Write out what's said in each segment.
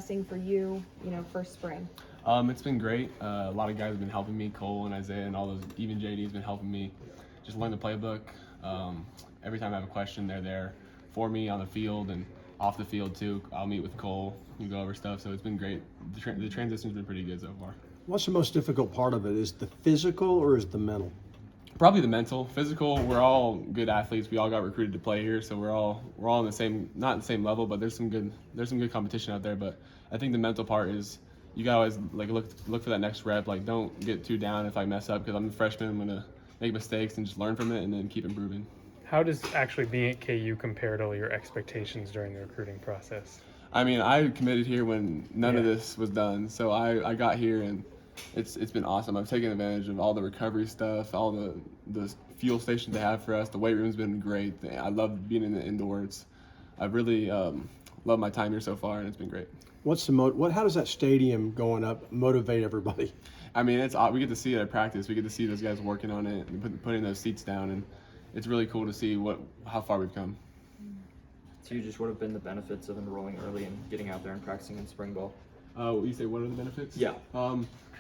For you, first spring? It's been great. A lot of guys have been helping me. Cole and Isaiah and all those, even JD's been helping me just learn the playbook. Every time I have a question, they're there for me on the field and off the field too. I'll meet with Cole and go over stuff. So it's been great. The transition's been pretty good so far. What's the most difficult part of it? Is the physical or is the mental? Probably the mental. Physical, we're all good athletes. We all got recruited to play here, so we're all on the same, not the same level, but there's some good competition out there. But I think the mental part is you gotta always look for that next rep. Don't get too down if I mess up, because I'm a freshman. I'm gonna make mistakes and just learn from it and then keep improving. How does actually being at KU compare to your expectations during the recruiting process? I mean, I committed here when none of this was done, so I got here and it's been awesome. I've taken advantage of all the recovery stuff, all the fuel stations they have for us. The weight room's been great. I love being in the indoors. I've really loved my time here so far, and it's been great. What's how does that stadium going up motivate everybody? I mean, we get to see it at practice. We get to see those guys working on it and putting those seats down, and it's really cool to see how far we've come. To you, just what have been the benefits of enrolling early and getting out there and practicing in spring ball? You say what are the benefits? Yeah.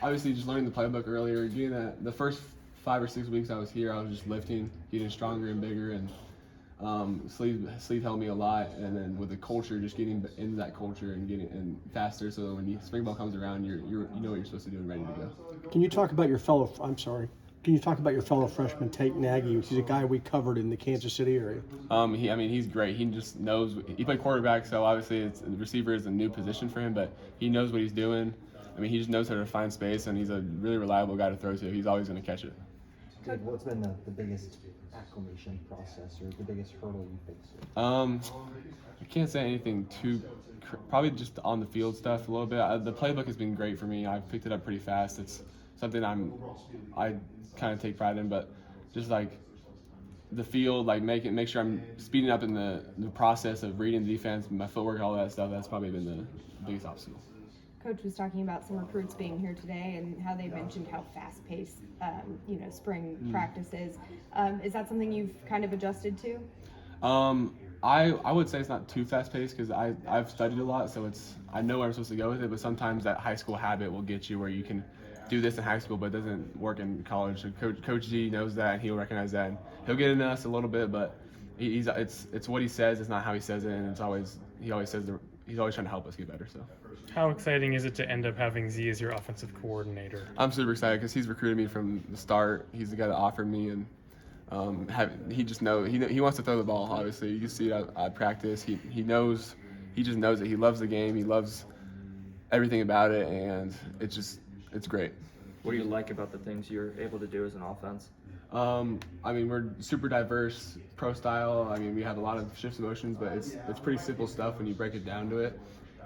Obviously, just learning the playbook earlier. Getting that the first 5 or 6 weeks I was here, I was just lifting, getting stronger and bigger, and sleep helped me a lot. And then with the culture, just getting into that culture and getting faster, so that when spring ball comes around, you know what you're supposed to do and ready to go. Can you talk about your fellow freshman Tate Nagy, which is a guy we covered in the Kansas City area? He's great. He just knows. He played quarterback, so obviously the receiver is a new position for him, but he knows what he's doing. He just knows how to find space, and he's a really reliable guy to throw to. He's always going to catch it. What's been the biggest acclimation process or the biggest hurdle you faced? I can't say anything probably just on the field stuff a little bit. The playbook has been great for me. I've picked it up pretty fast. It's something I kind of take pride in, but just the field, make sure I'm speeding up in the process of reading the defense, my footwork, all that stuff. That's probably been the biggest obstacle. Coach was talking about some recruits being here today and how they mentioned how fast-paced, spring practice is. Is that something you've kind of adjusted to? I would say it's not too fast-paced, because I've studied a lot, so I know where I'm supposed to go with it. But sometimes that high school habit will get you where you can do this in high school, but it doesn't work in college. So Coach G knows that, and he'll recognize that. And he'll get into us a little bit, but it's what he says. It's not how he says it, and he's always trying to help us get better. So. How exciting is it to end up having Z as your offensive coordinator? I'm super excited because he's recruited me from the start. He's the guy that offered me, and he just knows he wants to throw the ball. Obviously, you can see it at practice. He just knows it. He loves the game. He loves everything about it, and it's great. What do you like about the things you're able to do as an offense? We're super diverse, pro style. We have a lot of shifts and motions, but it's pretty simple stuff when you break it down to it.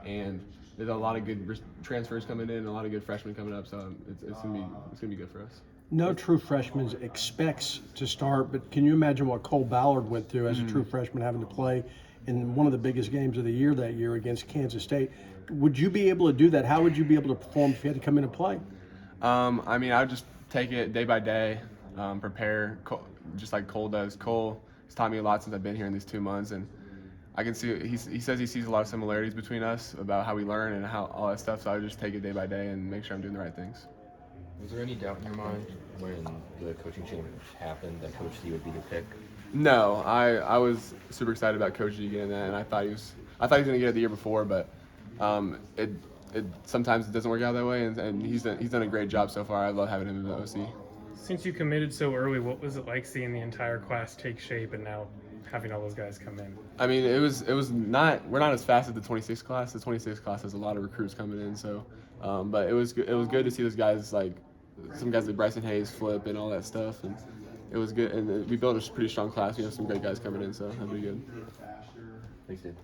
And there's a lot of good transfers coming in, a lot of good freshmen coming up, so it's gonna be good for us. No true freshman expects to start, but can you imagine what Cole Ballard went through as a true freshman, having to play in one of the biggest games of the year that year against Kansas State? Would you be able to do that? How would you be able to perform if you had to come in and play? I would just take it day by day, prepare, just like Cole does. Cole has taught me a lot since I've been here in these 2 months, and I can see he says he sees a lot of similarities between us about how we learn and how all that stuff. So I would just take it day by day and make sure I'm doing the right things. Was there any doubt in your mind when the coaching change happened that Coach D would be the pick? No, I was super excited about Coach G getting that, and I thought he was going to get it the year before, but it sometimes it doesn't work out that way, and he's done a great job so far. I love having him as the OC. Since you committed so early, what was it like seeing the entire class take shape and now having all those guys come in? We're not as fast as the 26 class. The 26 class has a lot of recruits coming in, so but it was good to see those guys, like some guys like Bryson Hayes, Flip, and all that stuff, and it was good. And we built a pretty strong class. We have some great guys coming in, so that'll be good. Thanks, Dave.